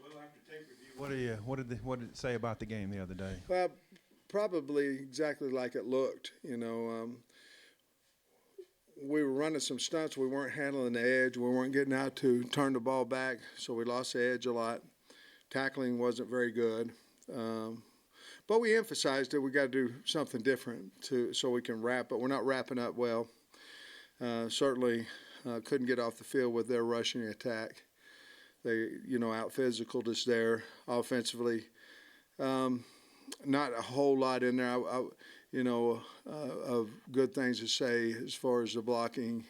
Well, after tape review, what did it say about the game the other day? Well, probably exactly like it looked. We were running some stunts. We weren't handling the edge. We weren't getting out to turn the ball back, so we lost the edge a lot. Tackling wasn't very good. But we emphasized that we got to do something different so we can wrap, but we're not wrapping up well. Certainly couldn't get off the field with their rushing attack. They, out-physicaled us there offensively. Not a whole lot in there, of good things to say as far as the blocking,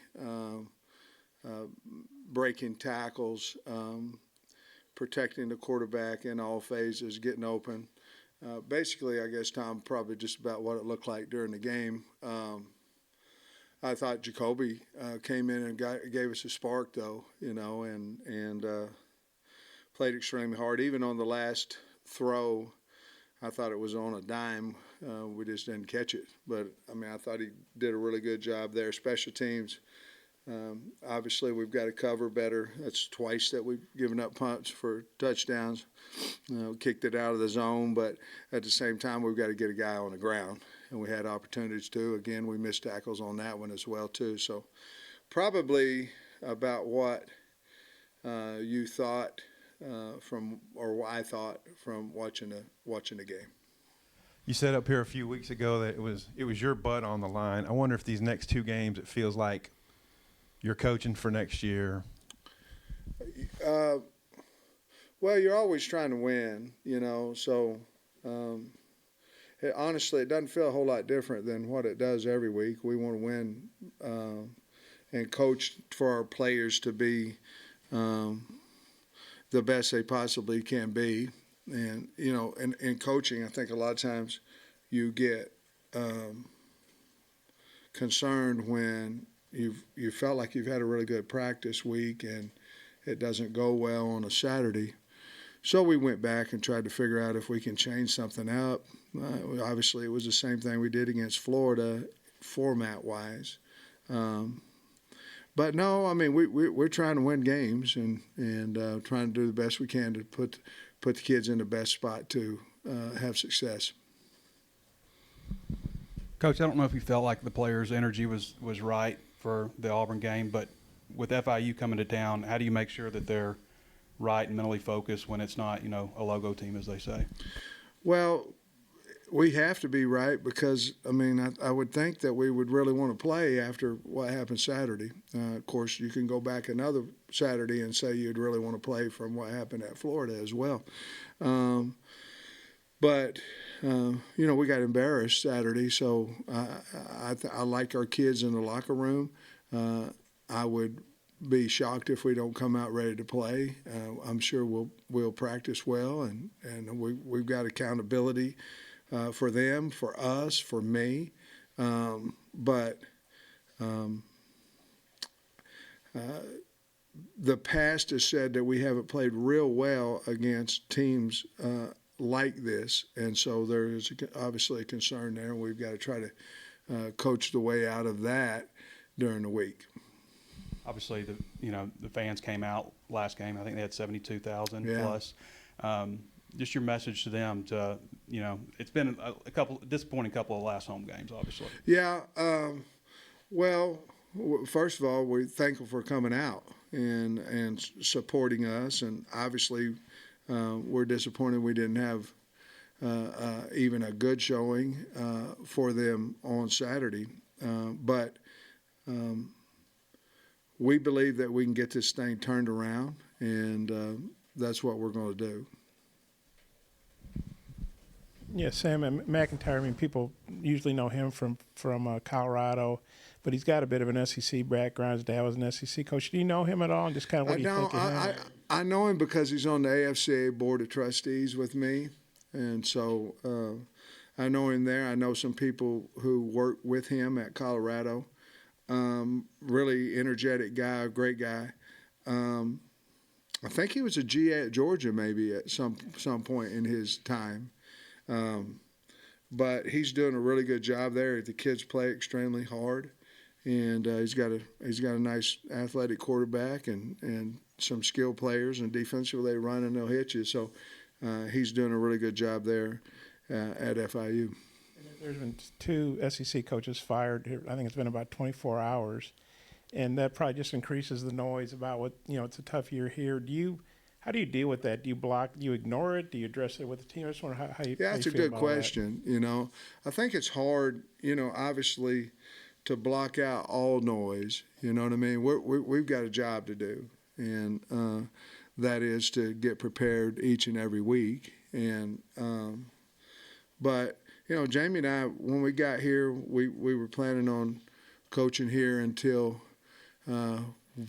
breaking tackles, protecting the quarterback in all phases, getting open. Basically, I guess, Tom, probably just about what it looked like during the game. I thought Jacobi came in and gave us a spark, though, and played extremely hard. Even on the last throw, I thought it was on a dime. We just didn't catch it. But, I thought he did a really good job there. Special teams, obviously, we've got to cover better. That's twice that we've given up punts for touchdowns. Kicked it out of the zone, but at the same time, we've got to get a guy on the ground. And we had opportunities to. Again, we missed tackles on that one as well, too. So probably about what you thought or what I thought from watching the game. You said up here a few weeks ago that it was your butt on the line. I wonder if these next two games it feels like you're coaching for next year. Well, you're always trying to win, so honestly, it doesn't feel a whole lot different than what it does every week. We want to win and coach for our players to be the best they possibly can be. And, in coaching, I think a lot of times you get concerned when you felt like you've had a really good practice week and it doesn't go well on a Saturday. So we went back and tried to figure out if we can change something up. Obviously, it was the same thing we did against Florida format-wise. But no, we're trying to win games and trying to do the best we can to put the kids in the best spot to have success. Coach, I don't know if you felt like the players' energy was right for the Auburn game, but with FIU coming to town, how do you make sure that they're right and mentally focused when it's not, a logo team, as they say? Well, we have to be right because, I would think that we would really want to play after what happened Saturday. Of course, you can go back another Saturday and say you'd really want to play from what happened at Florida as well. But we got embarrassed Saturday, so I like our kids in the locker room. I would be shocked if we don't come out ready to play. I'm sure we'll practice well, and we've got accountability for them, for us, for me. But the past has said that we haven't played real well against teams like this, and so there is obviously a concern there, and we've got to try to coach the way out of that during the week. Obviously, the fans came out last game. I think they had 72,000 plus. Just your message to them to, it's been a disappointing couple of last home games, obviously. Yeah. Well, first of all, we're thankful for coming out and supporting us, and obviously we're disappointed we didn't have even a good showing for them on Saturday. But we believe that we can get this thing turned around, and that's what we're going to do. Yeah, Sam and McIntyre, people usually know him from Colorado, but he's got a bit of an SEC background. His dad was an SEC coach. Do you know him at all? And just kind of what do you think of him? I know him because he's on the AFCA Board of Trustees with me, and so I know him there. I know some people who work with him at Colorado. Really energetic guy, a great guy. I think he was a GA at Georgia maybe at some point in his time. But he's doing a really good job there. The kids play extremely hard, and he's got a nice athletic quarterback and some skilled players, and defensively they run and they'll hit you. So he's doing a really good job there at FIU. There's been 2 SEC coaches fired here. I think it's been about 24 hours, and that probably just increases the noise about what, it's a tough year here. How do you deal with that? Do you block? Do you ignore it? Do you address it with the team? I just wonder how you. Yeah, that's a good question. I think it's hard. Obviously, to block out all noise. You know what I mean? We've got a job to do, and that is to get prepared each and every week. And but Jamie and I, when we got here, we were planning on coaching here until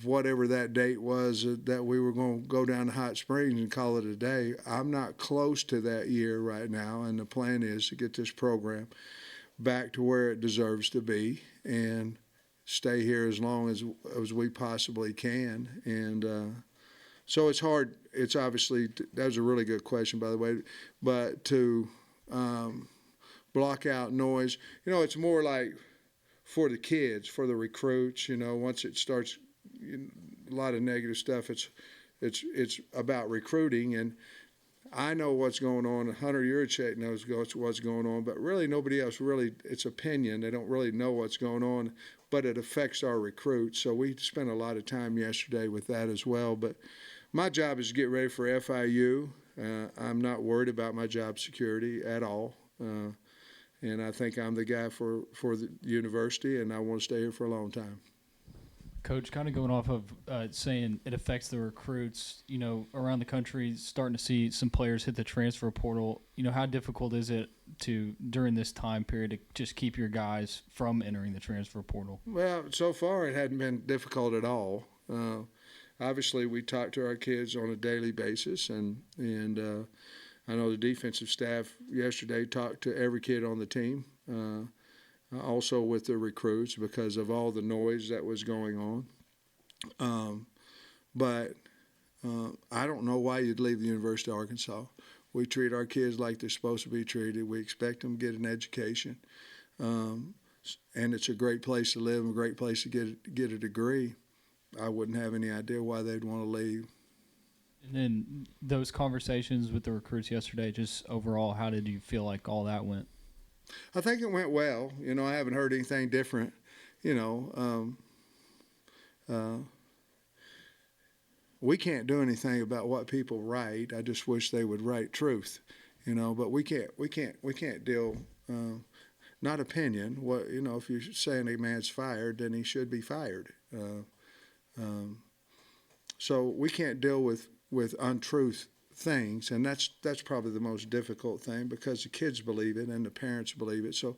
whatever that date was that we were going to go down to Hot Springs and call it a day. I'm not close to that year right now, and the plan is to get this program back to where it deserves to be and stay here as long as we possibly can. And so it's hard. It's obviously, that was a really good question, by the way, but to block out noise, it's more like for the kids, for the recruits, once it starts, a lot of negative stuff, it's about recruiting, and I know what's going on. Hunter Yurchek knows what's going on, but really nobody else really, it's opinion. They don't really know what's going on, but it affects our recruits. So we spent a lot of time yesterday with that as well. But my job is to get ready for FIU. I'm not worried about my job security at all. And I think I'm the guy for the university, and I want to stay here for a long time. Coach, kind of going off of saying it affects the recruits, around the country, starting to see some players hit the transfer portal. How difficult is it to, during this time period, to just keep your guys from entering the transfer portal? Well, so far it hadn't been difficult at all. Obviously, we talk to our kids on a daily basis, and I know the defensive staff yesterday talked to every kid on the team. Also with the recruits because of all the noise that was going on. But I don't know why you'd leave the University of Arkansas. We treat our kids like they're supposed to be treated. We expect them to get an education. And it's a great place to live and a great place to get a degree. I wouldn't have any idea why they'd want to leave. And then those conversations with the recruits yesterday, just overall, how did you feel like all that went? I think it went well. I haven't heard anything different. We can't do anything about what people write. I just wish they would write truth, But we can't deal. Not opinion. What if you're saying a man's fired, then he should be fired. So we can't deal with untruth things, and that's probably the most difficult thing because the kids believe it and the parents believe it. So,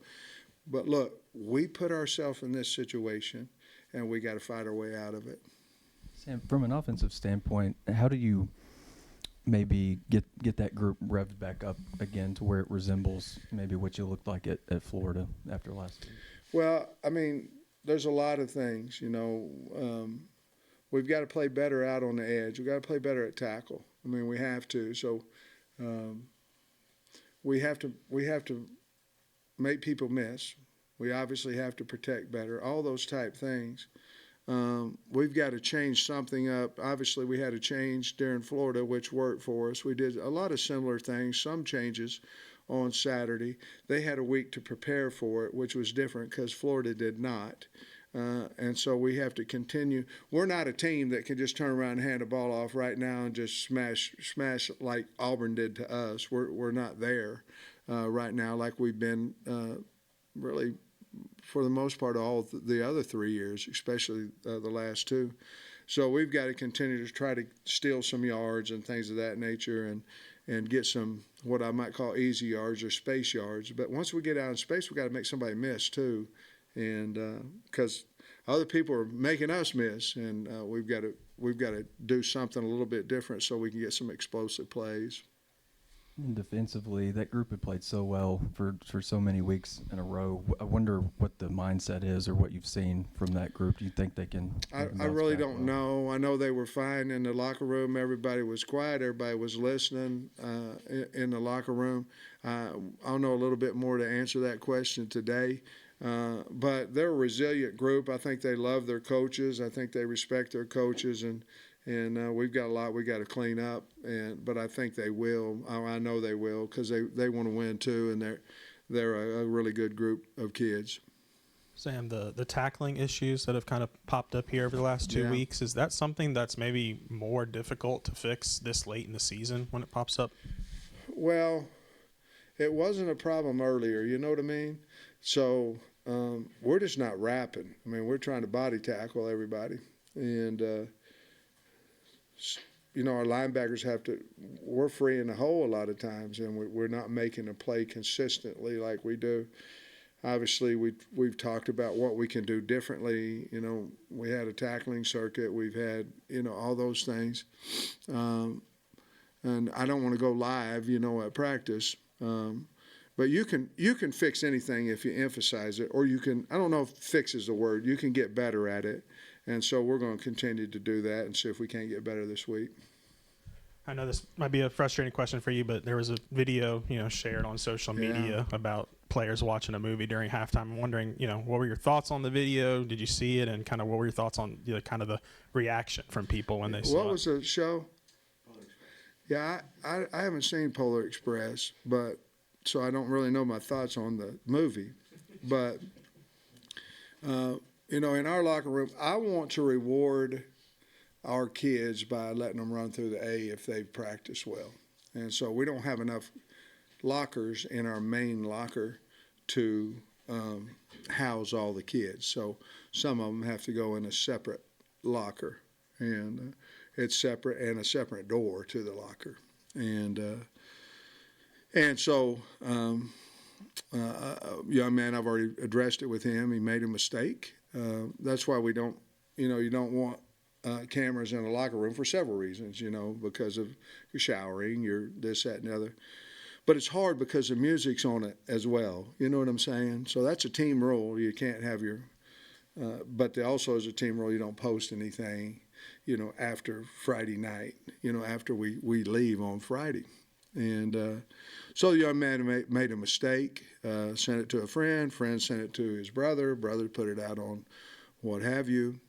but look, we put ourselves in this situation, and we got to fight our way out of it. Sam, from an offensive standpoint, how do you maybe get that group revved back up again to where it resembles maybe what you looked like at Florida after last week? Well, there's a lot of things. We've got to play better out on the edge. We've got to play better at tackle. We have to. So we have to make people miss. We obviously have to protect better. All those type things. We've got to change something up. Obviously, we had a change during Florida, which worked for us. We did a lot of similar things, some changes on Saturday. They had a week to prepare for it, which was different because Florida did not. And so we have to continue. We're not a team that can just turn around and hand the ball off right now and just smash like Auburn did to us. We're not there right now like we've been really for the most part all the other 3 years, especially the last 2. So we've got to continue to try to steal some yards and things of that nature and get some what I might call easy yards or space yards. But once we get out in space, we've got to make somebody miss too. And because other people are making us miss, and we've got to do something a little bit different so we can get some explosive plays. And defensively, that group had played so well for so many weeks in a row. I wonder what the mindset is or what you've seen from that group. Do you think they can? I really don't know. I know they were fine in the locker room. Everybody was quiet. Everybody was listening in the locker room. I'll know a little bit more to answer that question today. But they're a resilient group. I think they love their coaches. I think they respect their coaches, and we've got a lot we got to clean up. But I think they will. I know they will, because they want to win too, and they're a really good group of kids. Sam, the tackling issues that have kind of popped up here over the last 2 weeks, is that something that's maybe more difficult to fix this late in the season when it pops up? Well, it wasn't a problem earlier, you know what I mean? So we're just not rapping. I mean, we're trying to body tackle everybody. And, our linebackers we're free in the hole a lot of times, and we're not making a play consistently like we do. Obviously, we've talked about what we can do differently. We had a tackling circuit. We've had, all those things. And I don't want to go live, at practice. But you can fix anything if you emphasize it, or you can, I don't know if fix is the word, you can get better at it. And so we're going to continue to do that and see if we can't get better this week. I know this might be a frustrating question for you, but there was a video, shared on social media about players watching a movie during halftime. I'm wondering, what were your thoughts on the video? Did you see it? And kind of what were your thoughts on kind of the reaction from people when they saw it? What was the show? Yeah, I haven't seen Polar Express, but so I don't really know my thoughts on the movie. But, in our locker room, I want to reward our kids by letting them run through the A if they've practiced well. And so we don't have enough lockers in our main locker to house all the kids. So some of them have to go in a separate locker, and it's separate and a separate door to the locker. And so young man, I've already addressed it with him. He made a mistake. That's why we don't, you don't want cameras in a locker room for several reasons, because of your showering, your this, that, and the other. But it's hard because the music's on it as well. You know what I'm saying? So that's a team rule. You can't have your but there also is a team rule. You don't post anything, after Friday night, after we leave on Friday. And so the young man made a mistake, sent it to a friend sent it to his brother put it out on what have you.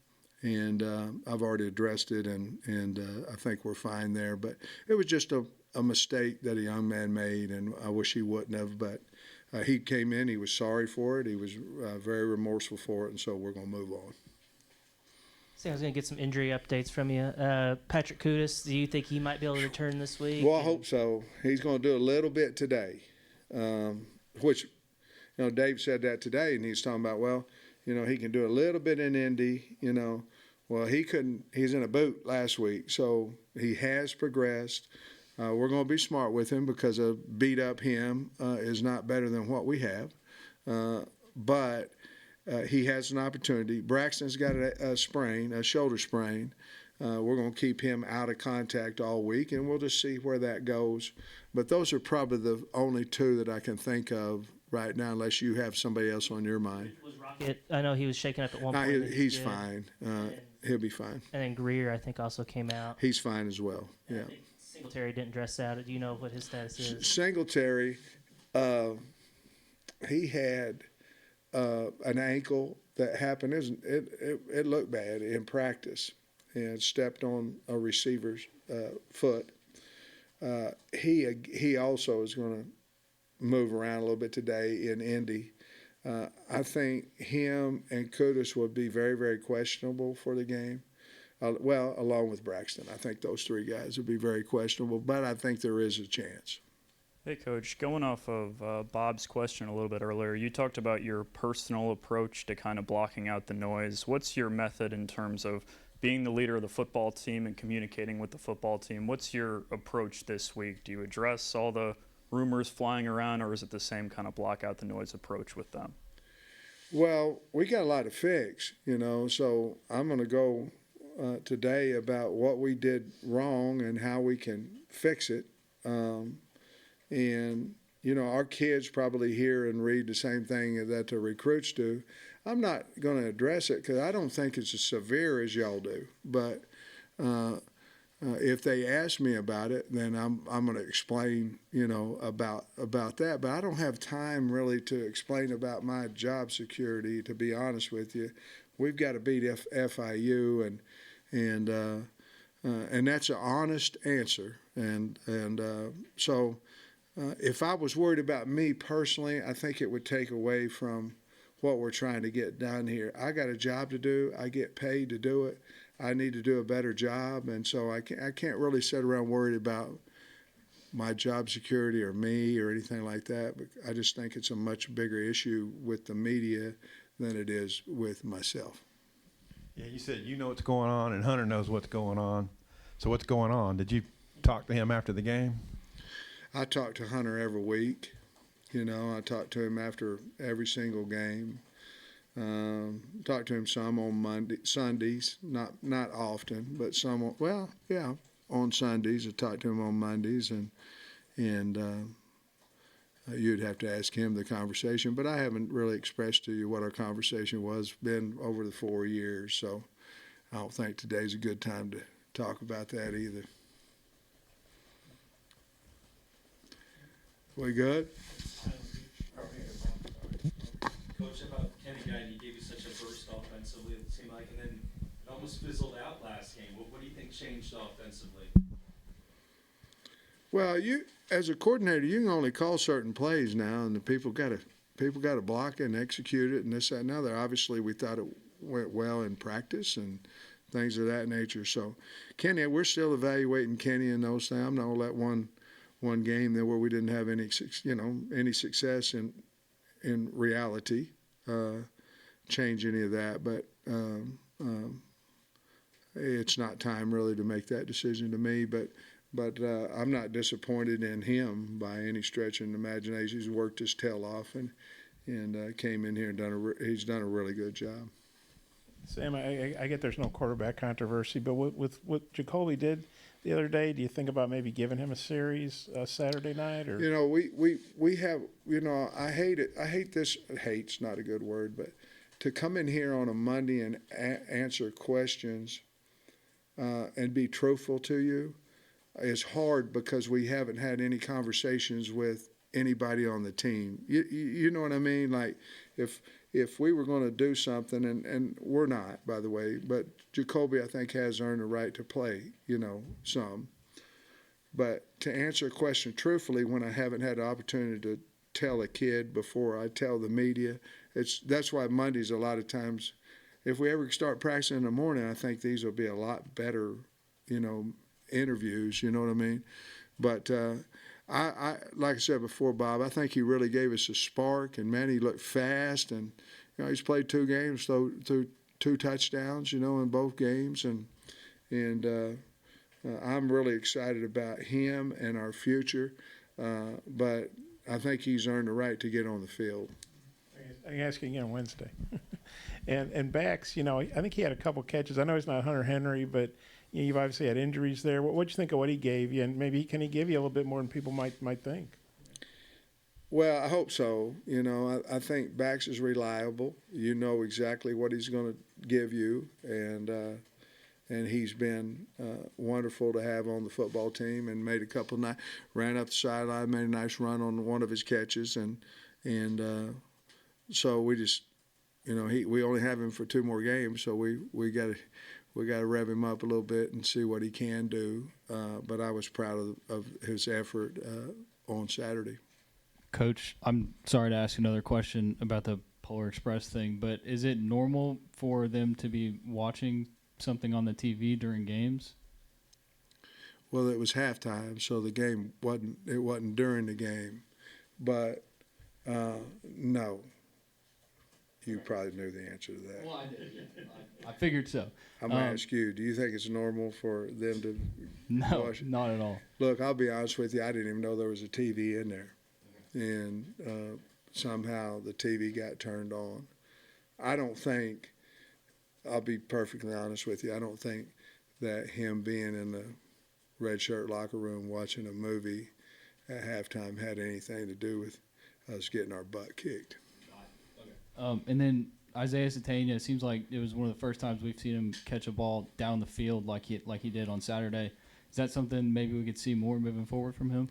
And I've already addressed it, and I think we're fine there. But it was just a mistake that a young man made, and I wish he wouldn't have. But he came in, he was sorry for it, he was very remorseful for it, and so we're going to move on. So I was going to get some injury updates from you. Patrick Kudus, do you think he might be able to return this week? Well, I hope so. He's going to do a little bit today, which, Dave said that today, and he's talking about, well, he can do a little bit in Indy, Well, he couldn't. He's in a boot last week, so he has progressed. We're going to be smart with him because a beat up him is not better than what we have. But he has an opportunity. Braxton's got a sprain, a shoulder sprain. We're going to keep him out of contact all week, and we'll just see where that goes. But those are probably the only two that I can think of right now, unless you have somebody else on your mind. Was Rocket? I know he was shaken up at one point. He's fine. He'll be fine. And then Greer, I think, also came out. He's fine as well. And yeah. I think Singletary didn't dress out. Do you know what his status is? Singletary, he had an ankle that happened. It looked bad in practice, and stepped on a receiver's foot. He also is going to move around a little bit today in Indy. I think him and Kudus would be very, very questionable for the game. Along with Braxton. I think those three guys would be very questionable, but I think there is a chance. Hey, Coach, going off of Bob's question a little bit earlier, you talked about your personal approach to kind of blocking out the noise. What's your method in terms of being the leader of the football team and communicating with the football team? What's your approach this week? Do you address all the rumors flying around, or is it the same kind of block out the noise approach with them? Well, we got a lot to fix, so I'm going to go today about what we did wrong and how we can fix it. And, our kids probably hear and read the same thing that the recruits do. I'm not going to address it because I don't think it's as severe as y'all do. But if they ask me about it, then I'm going to explain, about that. But I don't have time really to explain about my job security. To be honest with you, we've got to beat FIU, and that's an honest answer. So if I was worried about me personally, I think it would take away from what we're trying to get done here. I got a job to do. I get paid to do it. I need to do a better job, and so I can't really sit around worried about my job security or me or anything like that. But I just think it's a much bigger issue with the media than it is with myself. Yeah, you said you know what's going on, and Hunter knows what's going on. So what's going on? Did you talk to him after the game? I talk to Hunter every week. I talk to him after every single game. Talk to him some on Sundays, not often, but some. On Sundays. I talk to him on Mondays, and you'd have to ask him the conversation. But I haven't really expressed to you what our conversation was been over the 4 years, so I don't think today's a good time to talk about that either. We good? Coach, about Kenny Guy, he gave you such a burst offensively, it seemed like, and then it almost fizzled out last game. What do you think changed offensively? Well, you as a coordinator, you can only call certain plays now, and the people got to block it and execute it, and this, that, and other. Obviously, we thought it went well in practice and things of that nature. So, Kenny, we're still evaluating Kenny and those things. I'm not gonna let one game there where we didn't have any success in reality change any of that. But it's not time really to make that decision to me. But I'm not disappointed in him by any stretch of the imagination. He's worked his tail off and came in here and he's done a really good job. Sam, I get there's no quarterback controversy, but with what Jacobi did the other day, do you think about maybe giving him a series Saturday night? Or we have, I hate it. I hate this. Hate's not a good word, but to come in here on a Monday and answer questions and be truthful to you is hard because we haven't had any conversations with anybody on the team. You know what I mean? Like if we were going to do something, and we're not, by the way, but Jacobi, I think, has earned the right to play, some. But to answer a question truthfully when I haven't had the opportunity to tell a kid before I tell the media, that's why Mondays a lot of times, if we ever start practicing in the morning, I think these will be a lot better, interviews, you know what I mean? But I like I said before, Bob, I think he really gave us a spark, and man, he looked fast, and he's played 2 games, threw 2 touchdowns, in both games, and I'm really excited about him and our future. But I think he's earned the right to get on the field. I ask you again Wednesday. and backs, I think he had a couple catches. I know he's not Hunter Henry, but you've obviously had injuries there. What'd you think of what he gave you? And maybe can he give you a little bit more than people might think? Well, I hope so. I think Bax is reliable. You know exactly what he's going to give you, and he's been wonderful to have on the football team. And made a couple ran up the sideline, made a nice run on one of his catches, and so we just, we only have him for 2 more games, so we got to rev him up a little bit and see what he can do. But I was proud of his effort on Saturday. Coach, I'm sorry to ask another question about the Polar Express thing, but is it normal for them to be watching something on the TV during games? Well, it was halftime, so the game wasn't during the game. But no. You probably knew the answer to that. Well, I did. I figured so. I'm going to ask you, do you think it's normal for them to watch? Not at all. Look, I'll be honest with you. I didn't even know there was a TV in there. And somehow the TV got turned on. I don't think, I'll be perfectly honest with you, I don't think that him being in the red shirt locker room watching a movie at halftime had anything to do with us getting our butt kicked. And then Isaiah Satania, it seems like it was one of the first times we've seen him catch a ball down the field like he did on Saturday. Is that something maybe we could see more moving forward from him?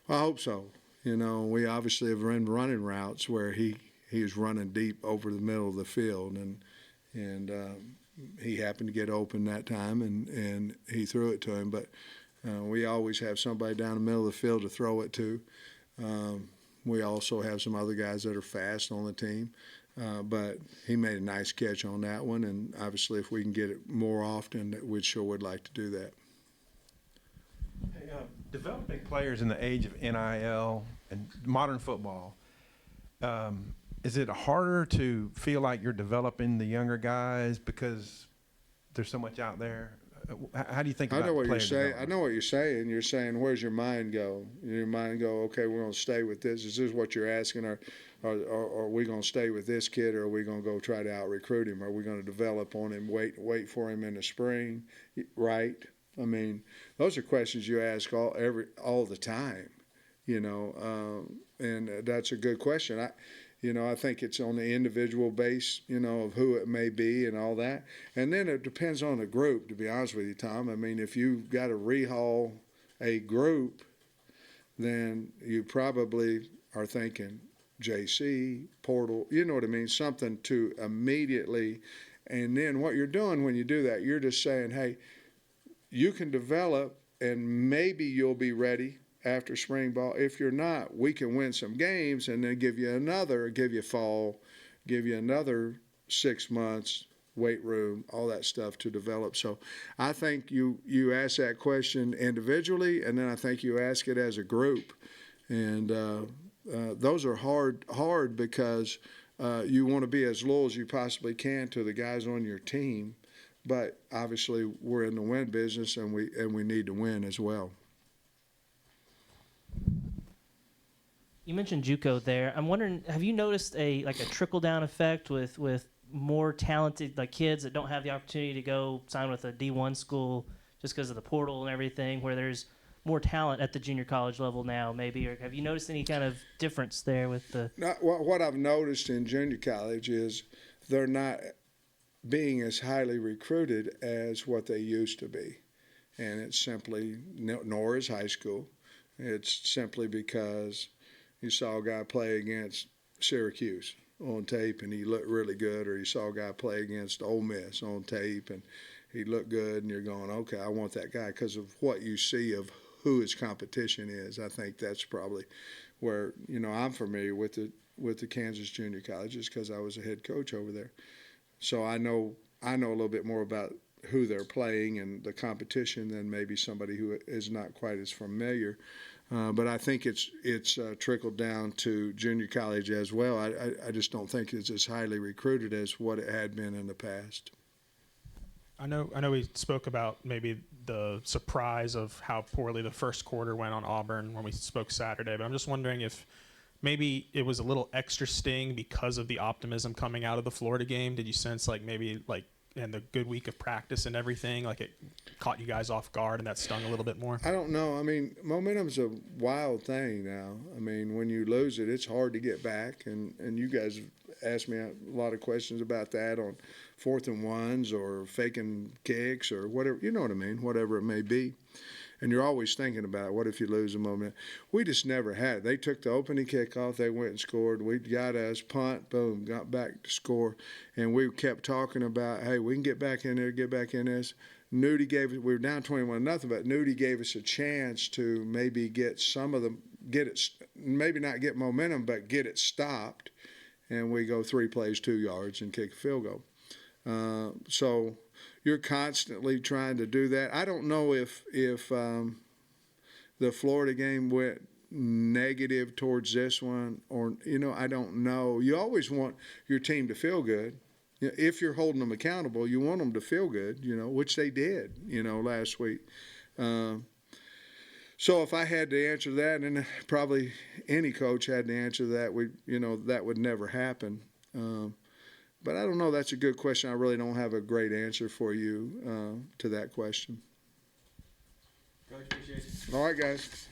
I hope so. We obviously have run running routes where he was running deep over the middle of the field, and he happened to get open that time, and he threw it to him. But we always have somebody down the middle of the field to throw it to. We also have some other guys that are fast on the team. But he made a nice catch on that one, and obviously if we can get it more often, we sure would like to do that. Hey, developing players in the age of NIL and modern football, is it harder to feel like you're developing the younger guys because there's so much out there? How do you think about I know what player you're saying. I development? know what you're saying. You're saying, where's your mind go? Your mind go, okay, we're going to stay with this. Is this what you're asking? Or are we going to stay with this kid, or are we going to go try to out-recruit him? Are we going to develop on him, wait for him in the spring, right? I mean, those are questions you ask all the time, and that's a good question. I think it's on the individual base, of who it may be and all that. And then it depends on the group, to be honest with you, Tom. I mean, if you've got to rehaul a group, then you probably are thinking JC, portal, you know what I mean, something to immediately. And then what you're doing when you do that, you're just saying, hey, you can develop and maybe you'll be ready after spring ball. If you're not, we can win some games and then give you another 6 months, weight room, all that stuff to develop. So I think you ask that question individually, and then I think you ask it as a group. And those are hard because you want to be as loyal as you possibly can to the guys on your team. But obviously we're in the win business, and we need to win as well. You mentioned JUCO there. I'm wondering, have you noticed a trickle down effect with more talented kids that don't have the opportunity to go sign with a D1 school just because of the portal and everything, where there's more talent at the junior college level now, maybe? Or have you noticed any kind of difference there with the? What I've noticed in junior college is they're not being as highly recruited as what they used to be, and it's simply nor is high school. It's simply because you saw a guy play against Syracuse on tape and he looked really good, or you saw a guy play against Ole Miss on tape and he looked good, and you're going, okay, I want that guy because of what you see of who his competition is. I think that's probably where I'm familiar with the Kansas junior colleges because I was a head coach over there, so I know a little bit more about who they're playing and the competition than maybe somebody who is not quite as familiar. But I think it's trickled down to junior college as well. I just don't think it's as highly recruited as what it had been in the past. I know we spoke about maybe the surprise of how poorly the first quarter went on Auburn when we spoke Saturday, but I'm just wondering if maybe it was a little extra sting because of the optimism coming out of the Florida game. Did you sense and the good week of practice and everything, it caught you guys off guard and that stung a little bit more? I don't know. I mean, momentum's a wild thing now. I mean, when you lose it, it's hard to get back. And you guys asked me a lot of questions about that on 4th and 1s or faking kicks or whatever, you know what I mean, whatever it may be. And you're always thinking about, what if you lose a moment? We just never had it. They took the opening kickoff. They went and scored. We got us, punt, boom, got back to score. And we kept talking about, hey, we can get back in there, get back in this. Nudie gave us, we were down 21-0, but Nudie gave us a chance to maybe get some of them, maybe not get momentum, but get it stopped. And we go 3 plays, 2 yards, and kick a field goal. So you're constantly trying to do that. I don't know if the Florida game went negative towards this one, or I don't know. You always want your team to feel good. If you're holding them accountable, you want them to feel good, which they did, last week. So if I had to answer that, and probably any coach had to answer that, that would never happen. But I don't know. That's a good question. I really don't have a great answer for you to that question. Coach, appreciate it. All right, guys.